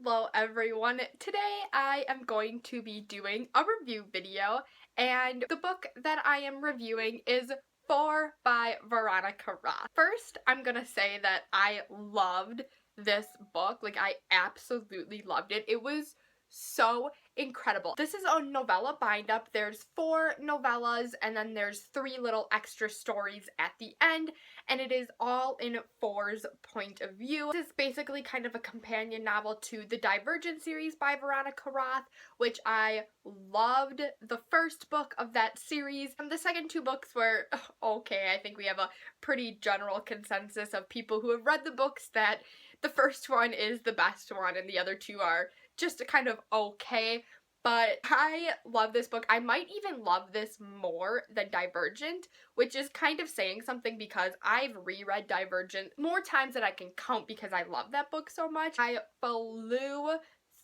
Hello everyone! Today I am going to be doing a review video, and the book that I am reviewing is For by Veronica Roth. First, I'm gonna say that I loved this book. Like, I absolutely loved it. It was so incredible. This is a novella bind-up. There's 4 novellas and then there's 3 little extra stories at the end, and it is all in 4's point of view. This is basically kind of a companion novel to the Divergent series by Veronica Roth, which I loved the first book of that series. And the second 2 books were okay. I think we have a pretty general consensus of people who have read the books that the first one is the best one and the other 2 are just kind of okay. But I love this book. I might even love this more than Divergent, which is kind of saying something because I've reread Divergent more times than I can count because I love that book so much. I flew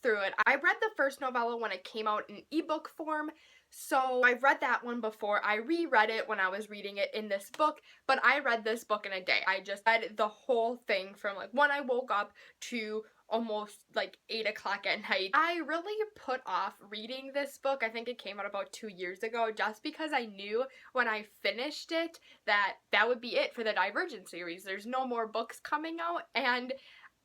through it. I read the first novella when it came out in ebook form, so I read that one before. I reread it when I was reading it in this book, but I read this book in a day. I just read the whole thing from like when I woke up to almost like 8 o'clock at night. I really put off reading this book. I think it came out about 2 years ago just because I knew when I finished it that that would be it for the Divergent series. There's no more books coming out, and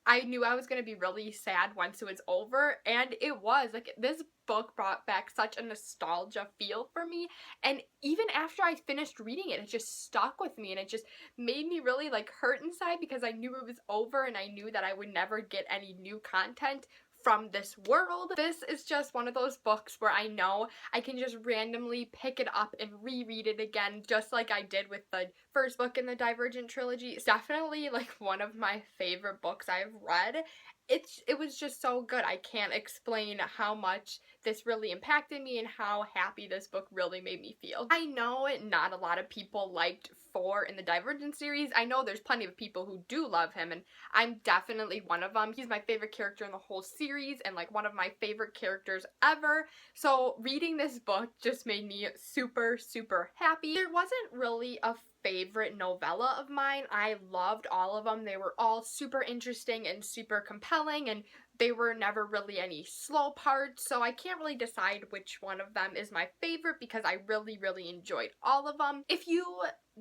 I knew I was going to be really sad once it was over, and it was. Like, this book brought back such a nostalgia feel for me, and even after I finished reading it, it just stuck with me, and it just made me really, like, hurt inside because I knew it was over, and I knew that I would never get any new content from this world. This is just one of those books where I know I can just randomly pick it up and reread it again, just like I did with the first book in the Divergent trilogy. It's definitely like one of my favorite books I've read. It was just so good. I can't explain how much this really impacted me and how happy this book really made me feel. I know not a lot of people liked 4 in the Divergent series. I know there's plenty of people who do love him, and I'm definitely one of them. He's my favorite character in the whole series and like one of my favorite characters ever. So reading this book just made me super, super happy. There wasn't really a favorite novella of mine. I loved all of them. They were all super interesting and super compelling, and they were never really any slow parts, so I can't really decide which one of them is my favorite because I really, really enjoyed all of them. If you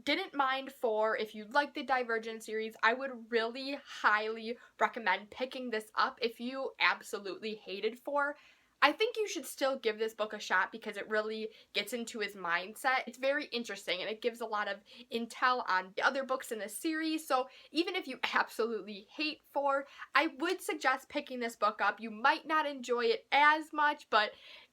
didn't mind 4, if you liked the Divergent series, I would really highly recommend picking this up. If you absolutely hated 4, I think you should still give this book a shot because it really gets into his mindset. It's very interesting, and it gives a lot of intel on the other books in the series, so even if you absolutely hate 4, I would suggest picking this book up. You might not enjoy it as much, but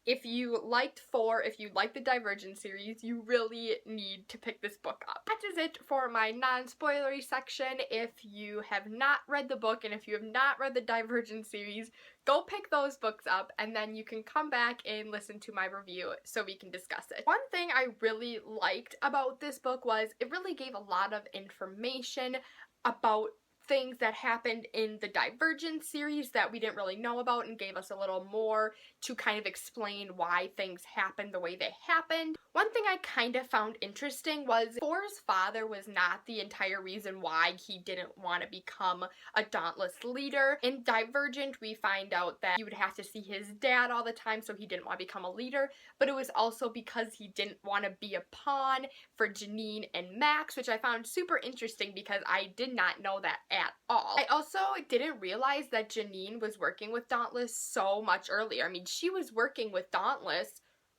if you liked 4, if you like the Divergent series, you really need to pick this book up. That is it for my non-spoilery section. If you have not read the book and if you have not read the Divergent series, go pick those books up and then you can come back and listen to my review so we can discuss it. One thing I really liked about this book was it really gave a lot of information about things that happened in the Divergent series that we didn't really know about and gave us a little more to kind of explain why things happened the way they happened. One thing I kind of found interesting was For's father was not the entire reason why he didn't want to become a Dauntless leader. In Divergent, we find out that he would have to see his dad all the time, so he didn't want to become a leader, but it was also because he didn't want to be a pawn for Janine and Max, which I found super interesting because I did not know that at all. I also didn't realize that Janine was working with Dauntless so much earlier. I mean, she was working with Dauntless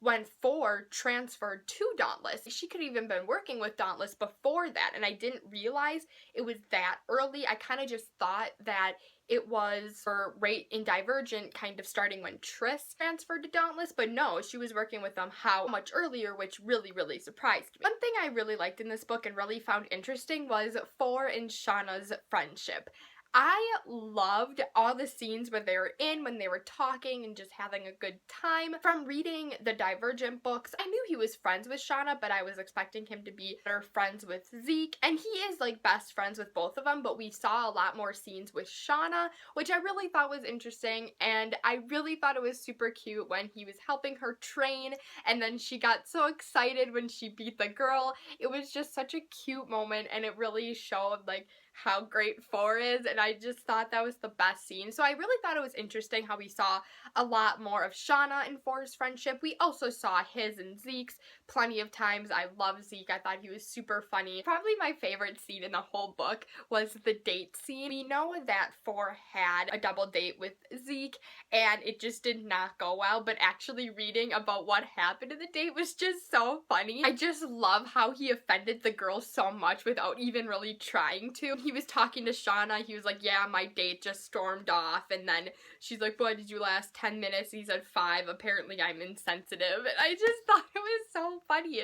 when 4 transferred to Dauntless. She could have even been working with Dauntless before that, and I didn't realize it was that early. I kind of just thought that it was for right in Divergent kind of starting when Tris transferred to Dauntless, but no, she was working with them how much earlier, which really, really surprised me. One thing I really liked in this book and really found interesting was 4 and Shauna's friendship. I loved all the scenes where they were in, when they were talking and just having a good time. From reading the Divergent books, I knew he was friends with Shauna, but I was expecting him to be better friends with Zeke, and he is like best friends with both of them, but we saw a lot more scenes with Shauna, which I really thought was interesting, and I really thought it was super cute when he was helping her train, and then she got so excited when she beat the girl. It was just such a cute moment, and it really showed like how great 4 is, and I just thought that was the best scene. So I really thought it was interesting how we saw a lot more of Shauna and 4's friendship. We also saw his and Zeke's plenty of times. I love Zeke. I thought he was super funny. Probably my favorite scene in the whole book was the date scene. We know that 4 had a double date with Zeke, and it just did not go well, but actually reading about what happened in the date was just so funny. I just love how he offended the girl so much without even really trying to. He was talking to Shauna, he was like, yeah, my date just stormed off, and then she's like, what, did you last 10 minutes? He said 5, apparently I'm insensitive, and I just thought it was so funny.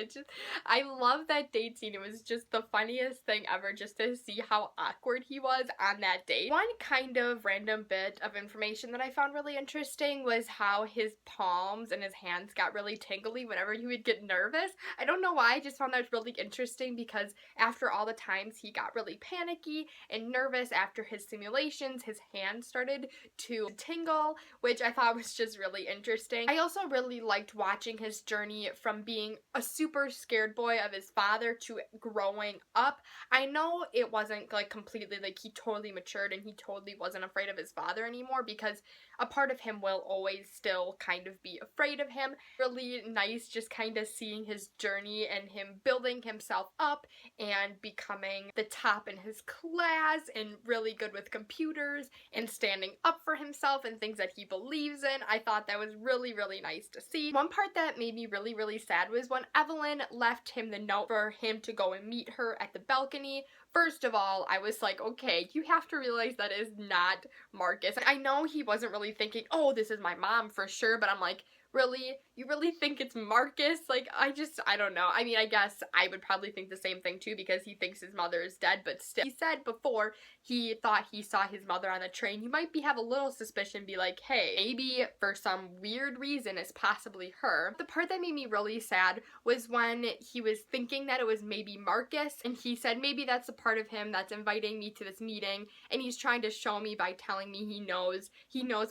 I love that date scene. It was just the funniest thing ever, just to see how awkward he was on that date. One kind of random bit of information that I found really interesting was how his palms and his hands got really tingly whenever he would get nervous. I don't know why, I just found that really interesting because after all the times he got really panicky and nervous after his simulations, his hands started to tingle, which I thought was just really interesting. I also really liked watching his journey from being a super scared boy of his father to growing up. I know it wasn't like completely like he totally matured and he totally wasn't afraid of his father anymore, because a part of him will always still kind of be afraid of him. Really nice just kind of seeing his journey and him building himself up and becoming the top in his class and really good with computers and standing up for himself and things that he believes in. I thought that was really, really nice to see. One part that made me really, really sad was when Evelyn left him the note for him to go and meet her at the balcony. First of all, I was like, okay, you have to realize that is not Marcus. I know he wasn't really thinking, oh, this is my mom for sure, but I'm like, really? You really think it's Marcus? Like, I don't know. I mean, I guess I would probably think the same thing too because he thinks his mother is dead, but still. He said before he thought he saw his mother on the train. You might have a little suspicion, be like, hey, maybe for some weird reason it's possibly her. The part that made me really sad was when he was thinking that it was maybe Marcus, and he said maybe that's the part of him that's inviting me to this meeting, and he's trying to show me by telling me he knows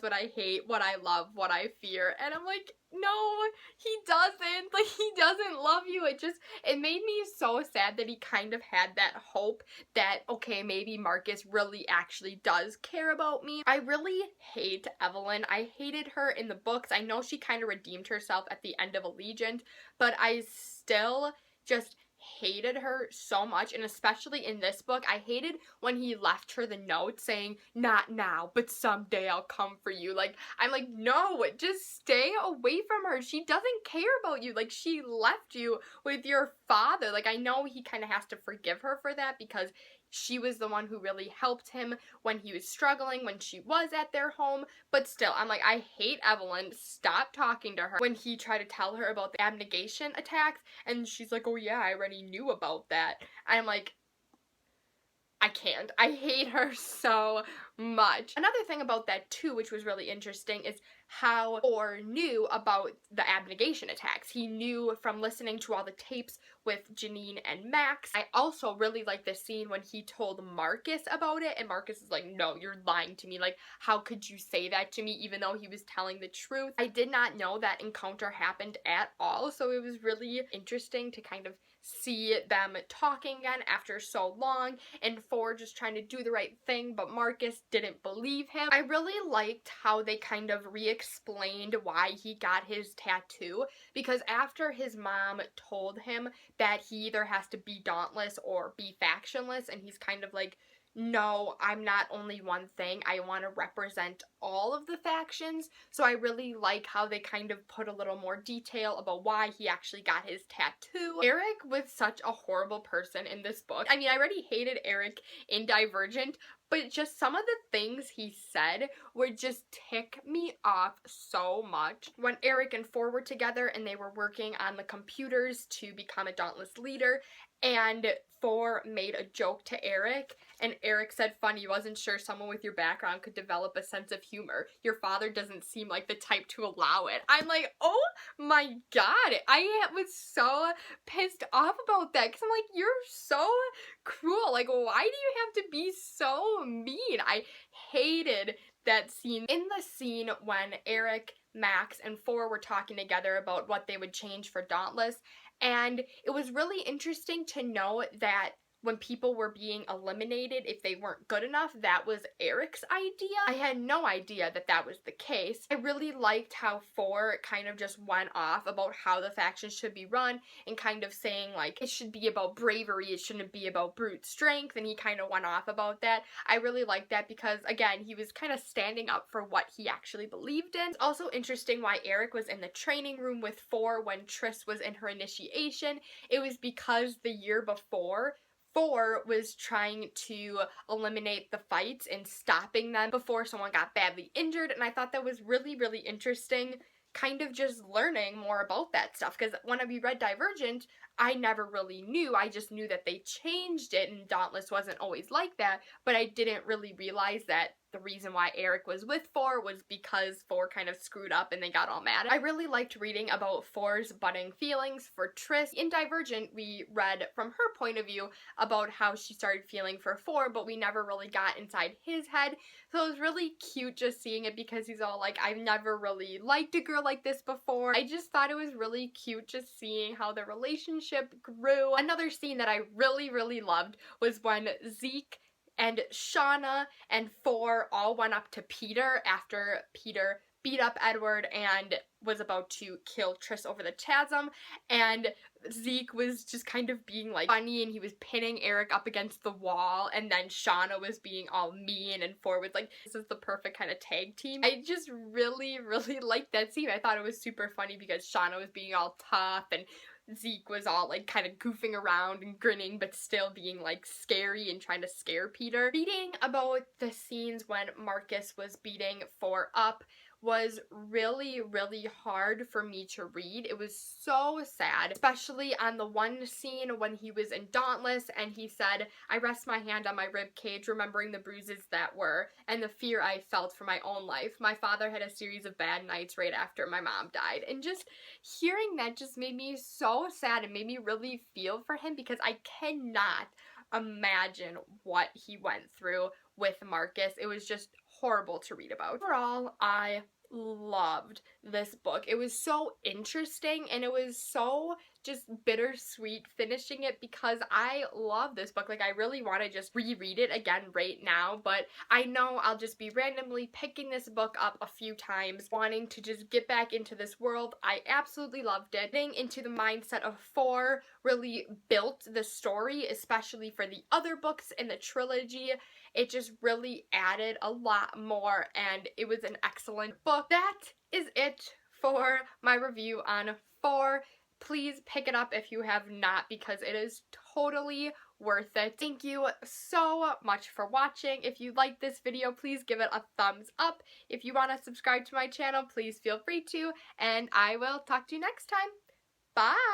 what I hate, what I love, what I fear, and I'm like, no, he doesn't. Like, he doesn't love you. It made me so sad that he kind of had that hope that, okay, maybe Marcus really actually does care about me. I really hate Evelyn. I hated her in the books. I know she kind of redeemed herself at the end of Allegiant, but I still just hated her so much, and especially in this book, I hated when he left her the note saying, not now, but someday I'll come for you. Like, I'm like, no, just stay away from her. She doesn't care about you. Like, she left you with your father. Like, I know he kind of has to forgive her for that because she was the one who really helped him when he was struggling, when she was at their home, but still, I'm like, I hate Evelyn. Stop talking to her. When he tried to tell her about the abnegation attacks, and she's like, oh yeah, I already knew about that. I'm like, I can't. I hate her so much. Another thing about that too, which was really interesting, is how Orr knew about the abnegation attacks. He knew from listening to all the tapes with Janine and Max. I also really like the scene when he told Marcus about it, and Marcus is like, no, you're lying to me. Like, how could you say that to me, even though he was telling the truth? I did not know that encounter happened at all, so it was really interesting to kind of see them talking again after so long, and 4 just trying to do the right thing, but Marcus didn't believe him. I really liked how they kind of re-explained why he got his tattoo, because after his mom told him that he either has to be dauntless or be factionless, and he's kind of like, no, I'm not only one thing, I want to represent all of the factions. So I really like how they kind of put a little more detail about why he actually got his tattoo. Eric was such a horrible person in this book. I mean, I already hated Eric in Divergent, but just some of the things he said would just tick me off so much. When Eric and 4 were together and they were working on the computers to become a Dauntless leader, and 4 made a joke to Eric, and Eric said, funny, wasn't sure someone with your background could develop a sense of humor. Your father doesn't seem like the type to allow it. I'm like, oh my god, I was so pissed off about that, because I'm like, you're so cruel. Like, why do you have to be so mean? I hated that scene. In the scene when Eric, Max, and 4 were talking together about what they would change for Dauntless, and it was really interesting to know that when people were being eliminated if they weren't good enough, that was Eric's idea. I had no idea that that was the case. I really liked how 4 kind of just went off about how the factions should be run and kind of saying like it should be about bravery, it shouldn't be about brute strength, and he kind of went off about that. I really liked that because again, he was kind of standing up for what he actually believed in. It's also interesting why Eric was in the training room with 4 when Triss was in her initiation. It was because the year before, 4 was trying to eliminate the fights and stopping them before someone got badly injured, and I thought that was really, really interesting, kind of just learning more about that stuff, because when we read Divergent, I never really knew. I just knew that they changed it and Dauntless wasn't always like that, but I didn't really realize that the reason why Eric was with 4 was because 4 kind of screwed up and they got all mad. I really liked reading about 4's budding feelings for Triss. In Divergent, we read from her point of view about how she started feeling for 4, but we never really got inside his head. So it was really cute just seeing it because he's all like, I've never really liked a girl like this before. I just thought it was really cute just seeing how the relationship grew. Another scene that I really, really loved was when Zeke and Shauna and 4 all went up to Peter after Peter beat up Edward and was about to kill Triss over the chasm, and Zeke was just kind of being like funny and he was pinning Eric up against the wall, and then Shauna was being all mean and 4 was like, this is the perfect kind of tag team. I just really, really liked that scene. I thought it was super funny because Shauna was being all tough and Zeke was all like kind of goofing around and grinning but still being like scary and trying to scare Peter. Reading about the scenes when Marcus was beating 4 up was really, really hard for me to read. It was so sad, especially on the one scene when he was in Dauntless and he said, I rest my hand on my rib cage, remembering the bruises that were and the fear I felt for my own life. My father had a series of bad nights right after my mom died. And just hearing that just made me so sad and made me really feel for him because I cannot imagine what he went through with Marcus. It was just horrible to read about. Overall, I loved this book. It was so interesting and it was so just bittersweet finishing it because I love this book. Like, I really want to just reread it again right now, but I know I'll just be randomly picking this book up a few times, wanting to just get back into this world. I absolutely loved it. Getting into the mindset of 4 really built the story, especially for the other books in the trilogy. It just really added a lot more, and it was an excellent book. That is it for my review on 4. Please pick it up if you have not because it is totally worth it. Thank you so much for watching. If you like this video, please give it a thumbs up. If you want to subscribe to my channel, please feel free to, and I will talk to you next time. Bye!